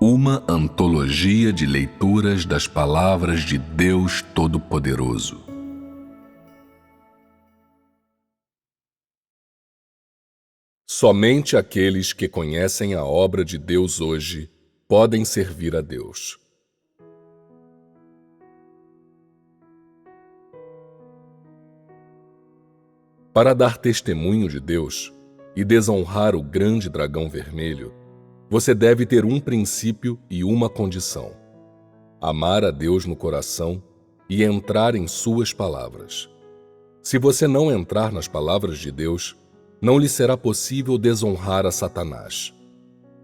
Uma antologia de leituras das palavras de Deus Todo-Poderoso. Somente aqueles que conhecem a obra de Deus hoje podem servir a Deus. Para dar testemunho de Deus e desonrar o grande dragão vermelho, você deve ter um princípio e uma condição: amar a Deus no coração e entrar em suas palavras. Se você não entrar nas palavras de Deus, não lhe será possível desonrar a Satanás.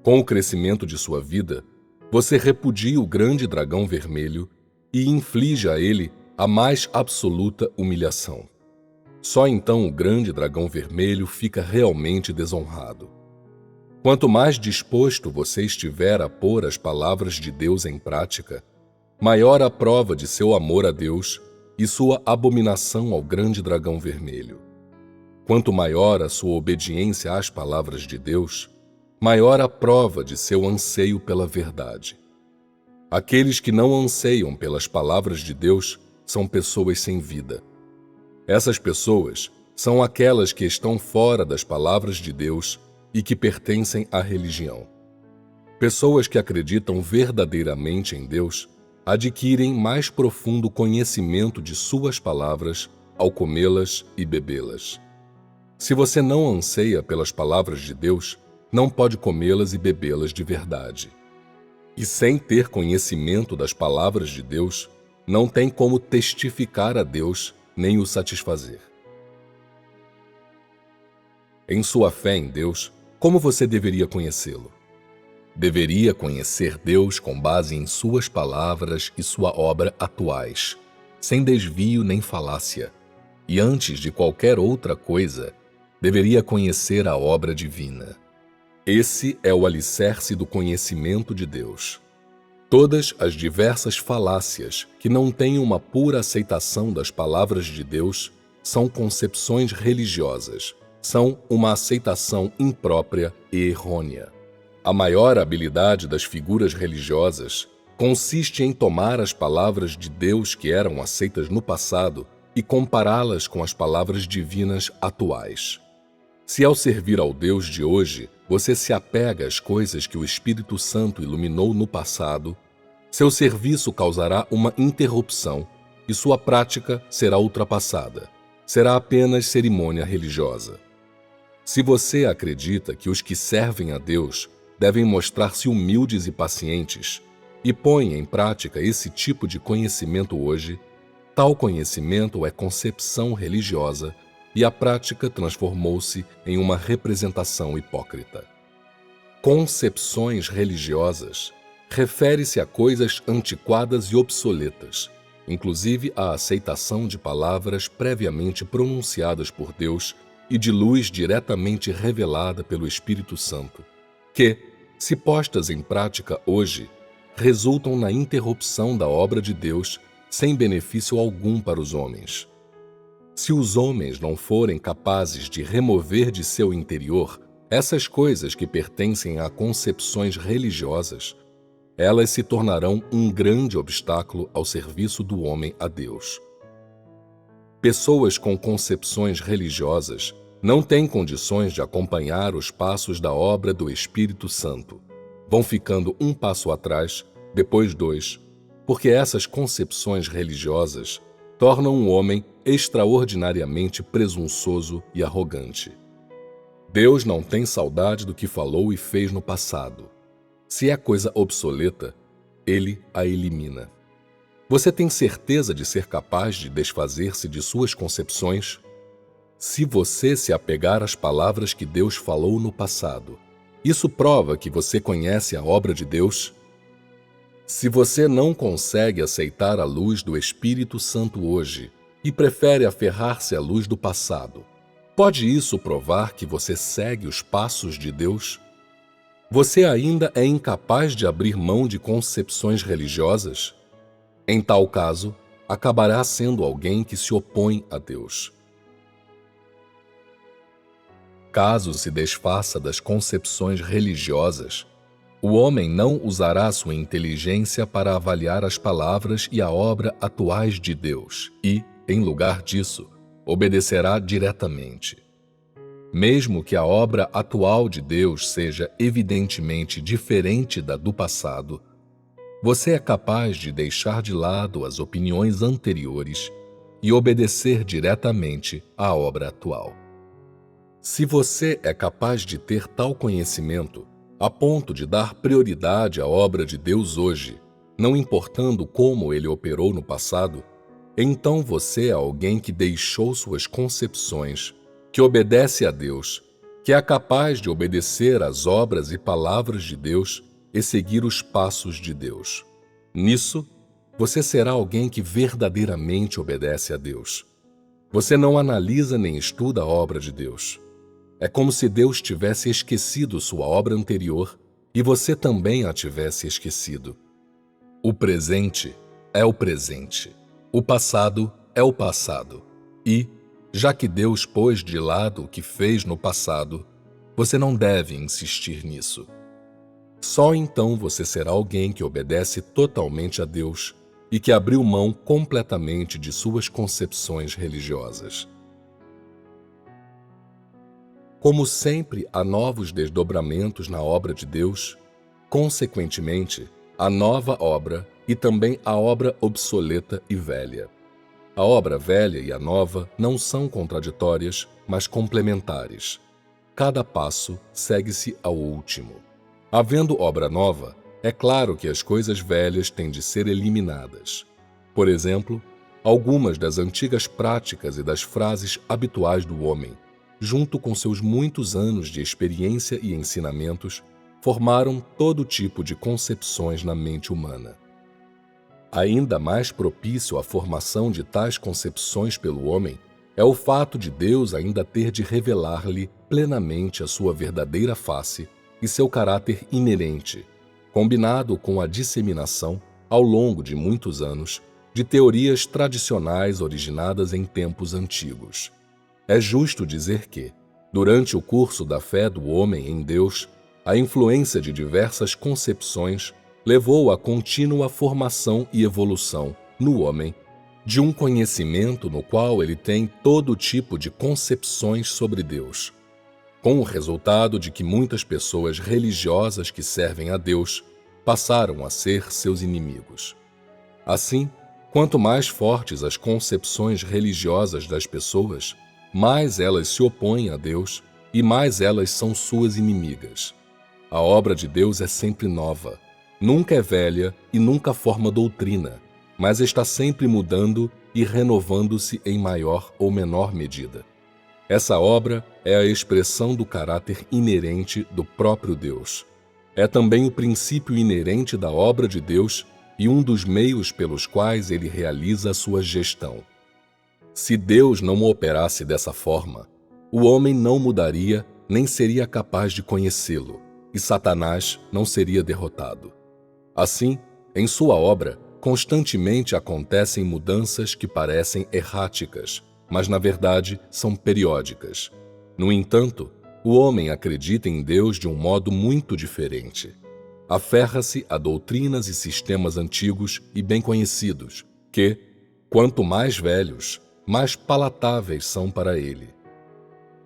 Com o crescimento de sua vida, você repudia o grande dragão vermelho e inflige a ele a mais absoluta humilhação. Só então o grande dragão vermelho fica realmente desonrado. Quanto mais disposto você estiver a pôr as palavras de Deus em prática, maior a prova de seu amor a Deus e sua abominação ao grande dragão vermelho. Quanto maior a sua obediência às palavras de Deus, maior a prova de seu anseio pela verdade. Aqueles que não anseiam pelas palavras de Deus são pessoas sem vida. Essas pessoas são aquelas que estão fora das palavras de Deus e que pertencem à religião. Pessoas que acreditam verdadeiramente em Deus adquirem mais profundo conhecimento de suas palavras ao comê-las e bebê-las. Se você não anseia pelas palavras de Deus, não pode comê-las e bebê-las de verdade. E sem ter conhecimento das palavras de Deus, não tem como testificar a Deus nem o satisfazer. Em sua fé em Deus, como você deveria conhecê-lo? Deveria conhecer Deus com base em suas palavras e sua obra atuais, sem desvio nem falácia. E antes de qualquer outra coisa, deveria conhecer a obra divina. Esse é o alicerce do conhecimento de Deus. Todas as diversas falácias que não têm uma pura aceitação das palavras de Deus são concepções religiosas, são uma aceitação imprópria e errônea. A maior habilidade das figuras religiosas consiste em tomar as palavras de Deus que eram aceitas no passado e compará-las com as palavras divinas atuais. Se ao servir ao Deus de hoje, você se apega às coisas que o Espírito Santo iluminou no passado, seu serviço causará uma interrupção e sua prática será ultrapassada. Será apenas cerimônia religiosa. Se você acredita que os que servem a Deus devem mostrar-se humildes e pacientes e põe em prática esse tipo de conhecimento hoje, tal conhecimento é concepção religiosa e a prática transformou-se em uma representação hipócrita. Concepções religiosas refere-se a coisas antiquadas e obsoletas, inclusive a aceitação de palavras previamente pronunciadas por Deus e de luz diretamente revelada pelo Espírito Santo, que, se postas em prática hoje, resultam na interrupção da obra de Deus sem benefício algum para os homens. Se os homens não forem capazes de remover de seu interior essas coisas que pertencem a concepções religiosas, elas se tornarão um grande obstáculo ao serviço do homem a Deus. Pessoas com concepções religiosas não têm condições de acompanhar os passos da obra do Espírito Santo. Vão ficando um passo atrás, depois dois, porque essas concepções religiosas tornam um homem extraordinariamente presunçoso e arrogante. Deus não tem saudade do que falou e fez no passado. Se é coisa obsoleta, Ele a elimina. Você tem certeza de ser capaz de desfazer-se de suas concepções? Se você se apegar às palavras que Deus falou no passado, isso prova que você conhece a obra de Deus? Se você não consegue aceitar a luz do Espírito Santo hoje e prefere aferrar-se à luz do passado, pode isso provar que você segue os passos de Deus? Você ainda é incapaz de abrir mão de concepções religiosas? Em tal caso, acabará sendo alguém que se opõe a Deus. Caso se desfaça das concepções religiosas, O homem não usará sua inteligência para avaliar as palavras e a obra atuais de Deus e, em lugar disso, obedecerá diretamente. Mesmo que a obra atual de Deus seja evidentemente diferente da do passado, você é capaz de deixar de lado as opiniões anteriores e obedecer diretamente à obra atual. Se você é capaz de ter tal conhecimento, a ponto de dar prioridade à obra de Deus hoje, não importando como ele operou no passado, então você é alguém que deixou suas concepções, que obedece a Deus, que é capaz de obedecer às obras e palavras de Deus e seguir os passos de Deus. Nisso, você será alguém que verdadeiramente obedece a Deus. Você não analisa nem estuda a obra de Deus. É como se Deus tivesse esquecido sua obra anterior e você também a tivesse esquecido. O presente é o presente. O passado é o passado. E, já que Deus pôs de lado o que fez no passado, você não deve insistir nisso. Só então você será alguém que obedece totalmente a Deus e que abriu mão completamente de suas concepções religiosas. Como sempre há novos desdobramentos na obra de Deus, consequentemente, a nova obra e também a obra obsoleta e velha. A obra velha e a nova não são contraditórias, mas complementares. Cada passo segue-se ao último. Havendo obra nova, é claro que as coisas velhas têm de ser eliminadas. Por exemplo, algumas das antigas práticas e das frases habituais do homem, junto com seus muitos anos de experiência e ensinamentos, formaram todo tipo de concepções na mente humana. Ainda mais propício à formação de tais concepções pelo homem é o fato de Deus ainda ter de revelar-lhe plenamente a sua verdadeira face e seu caráter inerente, combinado com a disseminação, ao longo de muitos anos, de teorias tradicionais originadas em tempos antigos. É justo dizer que, durante o curso da fé do homem em Deus, a influência de diversas concepções levou à contínua formação e evolução, no homem, de um conhecimento no qual ele tem todo tipo de concepções sobre Deus, com o resultado de que muitas pessoas religiosas que servem a Deus passaram a ser seus inimigos. Assim, quanto mais fortes as concepções religiosas das pessoas, mais elas se opõem a Deus e mais elas são suas inimigas. A obra de Deus é sempre nova, nunca é velha e nunca forma doutrina, mas está sempre mudando e renovando-se em maior ou menor medida. Essa obra é a expressão do caráter inerente do próprio Deus. É também o princípio inerente da obra de Deus e um dos meios pelos quais ele realiza a sua gestão. Se Deus não operasse dessa forma, o homem não mudaria nem seria capaz de conhecê-lo, e Satanás não seria derrotado. Assim, em sua obra, constantemente acontecem mudanças que parecem erráticas, mas na verdade são periódicas. No entanto, o homem acredita em Deus de um modo muito diferente. Aferra-se a doutrinas e sistemas antigos e bem conhecidos, que, quanto mais velhos, mais palatáveis são para ele.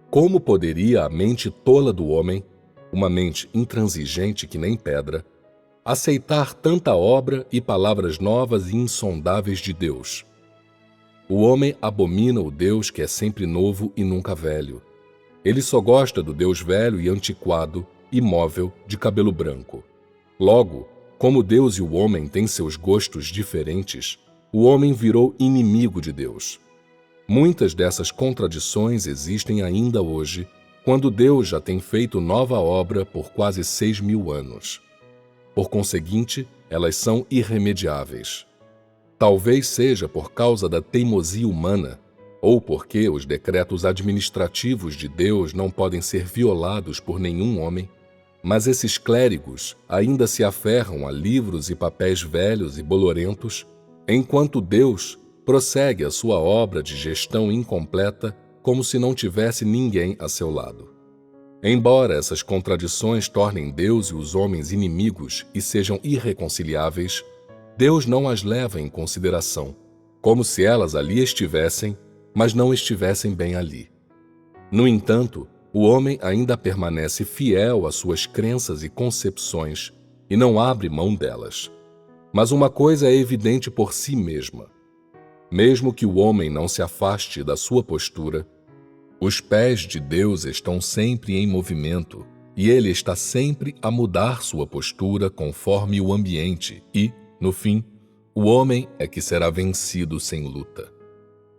Como poderia a mente tola do homem, uma mente intransigente que nem pedra, aceitar tanta obra e palavras novas e insondáveis de Deus? O homem abomina o Deus que é sempre novo e nunca velho. Ele só gosta do Deus velho e antiquado, imóvel, de cabelo branco. Logo, como Deus e o homem têm seus gostos diferentes, o homem virou inimigo de Deus. Muitas dessas contradições existem ainda hoje, quando Deus já tem feito nova obra por quase 6.000 anos. Por conseguinte, elas são irremediáveis. Talvez seja por causa da teimosia humana, ou porque os decretos administrativos de Deus não podem ser violados por nenhum homem, mas esses clérigos ainda se aferram a livros e papéis velhos e bolorentos, enquanto Deus prossegue a sua obra de gestão incompleta como se não tivesse ninguém a seu lado. Embora essas contradições tornem Deus e os homens inimigos e sejam irreconciliáveis, Deus não as leva em consideração, como se elas ali estivessem, mas não estivessem bem ali. No entanto, o homem ainda permanece fiel às suas crenças e concepções e não abre mão delas. Mas uma coisa é evidente por si mesma. Mesmo que o homem não se afaste da sua postura, os pés de Deus estão sempre em movimento e Ele está sempre a mudar sua postura conforme o ambiente e, no fim, o homem é que será vencido sem luta.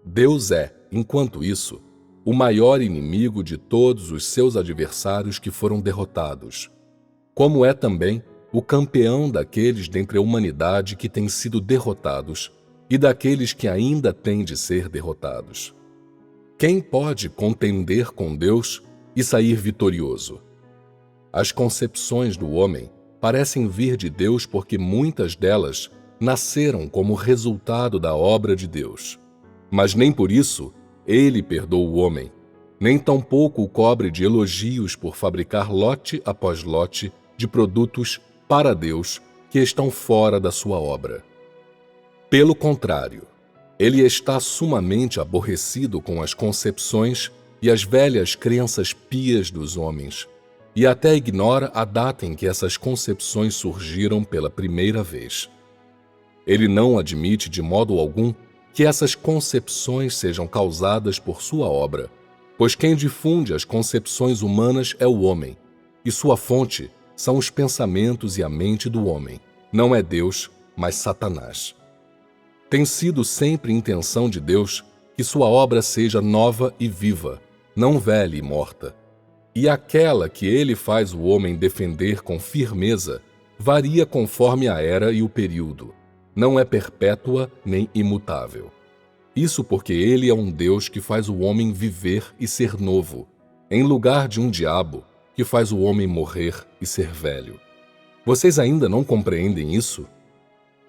Deus é, enquanto isso, o maior inimigo de todos os seus adversários que foram derrotados, como é também o campeão daqueles dentre a humanidade que têm sido derrotados e daqueles que ainda têm de ser derrotados. Quem pode contender com Deus e sair vitorioso? As concepções do homem parecem vir de Deus porque muitas delas nasceram como resultado da obra de Deus. Mas nem por isso Ele perdoa o homem, nem tampouco o cobre de elogios por fabricar lote após lote de produtos para Deus que estão fora da sua obra. Pelo contrário, Ele está sumamente aborrecido com as concepções e as velhas crenças pias dos homens, e até ignora a data em que essas concepções surgiram pela primeira vez. Ele não admite de modo algum que essas concepções sejam causadas por sua obra, pois quem difunde as concepções humanas é o homem, e sua fonte são os pensamentos e a mente do homem. Não é Deus, mas Satanás. Tem sido sempre intenção de Deus que sua obra seja nova e viva, não velha e morta. E aquela que Ele faz o homem defender com firmeza varia conforme a era e o período. Não é perpétua nem imutável. Isso porque Ele é um Deus que faz o homem viver e ser novo, em lugar de um diabo que faz o homem morrer e ser velho. Vocês ainda não compreendem isso?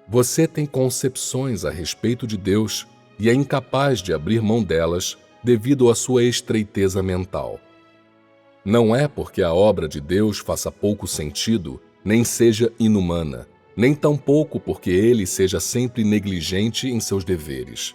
Você tem concepções a respeito de Deus e é incapaz de abrir mão delas devido à sua estreiteza mental. Não é porque a obra de Deus faça pouco sentido, nem seja inumana, nem tampouco porque Ele seja sempre negligente em seus deveres.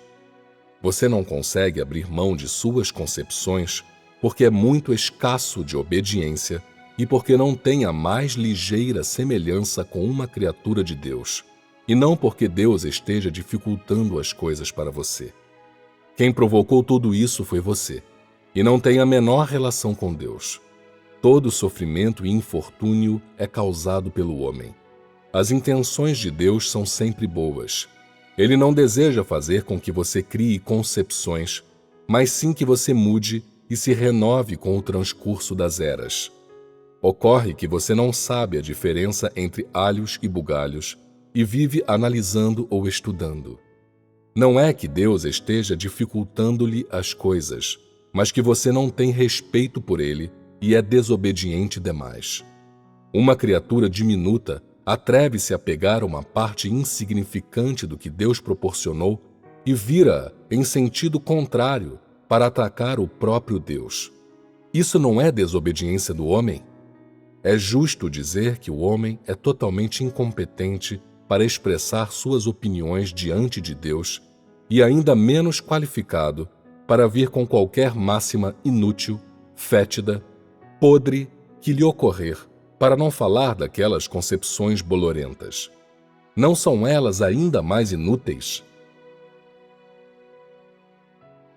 Você não consegue abrir mão de suas concepções porque é muito escasso de obediência e porque não tem a mais ligeira semelhança com uma criatura de Deus, e não porque Deus esteja dificultando as coisas para você. Quem provocou tudo isso foi você, e não tem a menor relação com Deus. Todo sofrimento e infortúnio é causado pelo homem. As intenções de Deus são sempre boas. Ele não deseja fazer com que você crie concepções, mas sim que você mude e se renove com o transcurso das eras. Ocorre que você não sabe a diferença entre alhos e bugalhos e vive analisando ou estudando. Não é que Deus esteja dificultando-lhe as coisas, mas que você não tem respeito por Ele e é desobediente demais. Uma criatura diminuta atreve-se a pegar uma parte insignificante do que Deus proporcionou e vira em sentido contrário para atacar o próprio Deus. Isso não é desobediência do homem? É justo dizer que o homem é totalmente incompetente para expressar suas opiniões diante de Deus e ainda menos qualificado para vir com qualquer máxima inútil, fétida, podre que lhe ocorrer, para não falar daquelas concepções bolorentas. Não são elas ainda mais inúteis?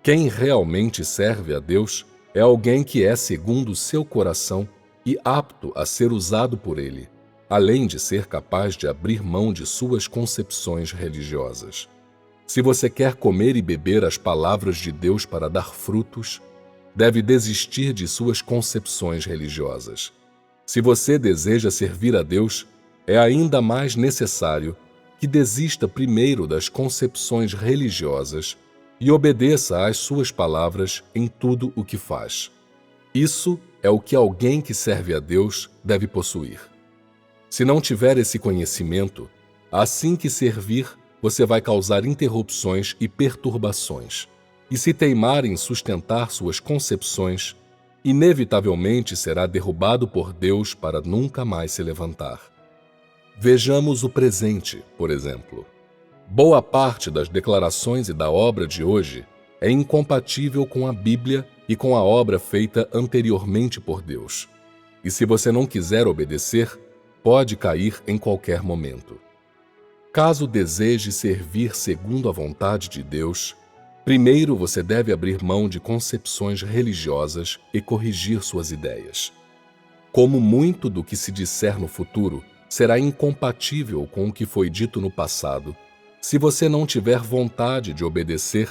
Quem realmente serve a Deus é alguém que é segundo o seu coração e apto a ser usado por Ele, além de ser capaz de abrir mão de suas concepções religiosas. Se você quer comer e beber as palavras de Deus para dar frutos, deve desistir de suas concepções religiosas. Se você deseja servir a Deus, é ainda mais necessário que desista primeiro das concepções religiosas e obedeça às suas palavras em tudo o que faz. Isso é o que alguém que serve a Deus deve possuir. Se não tiver esse conhecimento, assim que servir, você vai causar interrupções e perturbações. E se teimar em sustentar suas concepções, inevitavelmente será derrubado por Deus para nunca mais se levantar. Vejamos o presente, por exemplo. Boa parte das declarações e da obra de hoje é incompatível com a Bíblia e com a obra feita anteriormente por Deus. E se você não quiser obedecer, pode cair em qualquer momento. Caso deseje servir segundo a vontade de Deus, primeiro você deve abrir mão de concepções religiosas e corrigir suas ideias. Como muito do que se disser no futuro será incompatível com o que foi dito no passado, se você não tiver vontade de obedecer,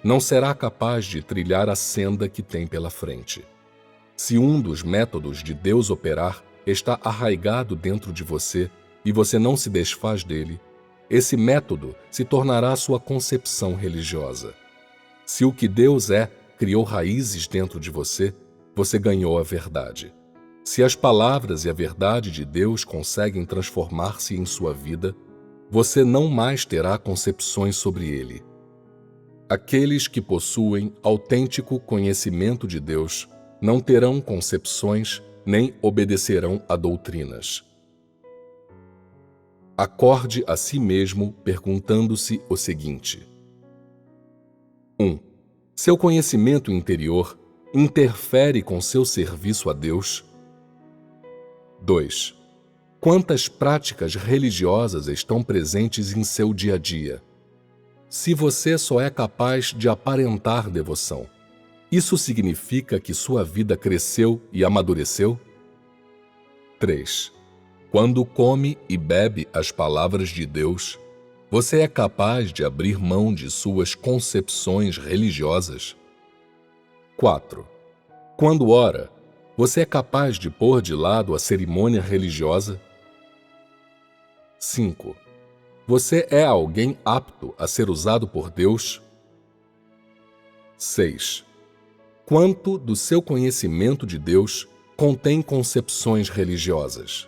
não será capaz de trilhar a senda que tem pela frente. Se um dos métodos de Deus operar está arraigado dentro de você e você não se desfaz dele, esse método se tornará sua concepção religiosa. Se o que Deus é criou raízes dentro de você, você ganhou a verdade. Se as palavras e a verdade de Deus conseguem transformar-se em sua vida, você não mais terá concepções sobre ele. Aqueles que possuem autêntico conhecimento de Deus não terão concepções nem obedecerão a doutrinas. Acorde a si mesmo perguntando-se o seguinte: 1. Seu conhecimento interior interfere com seu serviço a Deus? 2. Quantas práticas religiosas estão presentes em seu dia a dia? Se você só é capaz de aparentar devoção, isso significa que sua vida cresceu e amadureceu? 3. Quando come e bebe as palavras de Deus, você é capaz de abrir mão de suas concepções religiosas? 4. Quando ora, você é capaz de pôr de lado a cerimônia religiosa? 5. Você é alguém apto a ser usado por Deus? 6. Quanto do seu conhecimento de Deus contém concepções religiosas?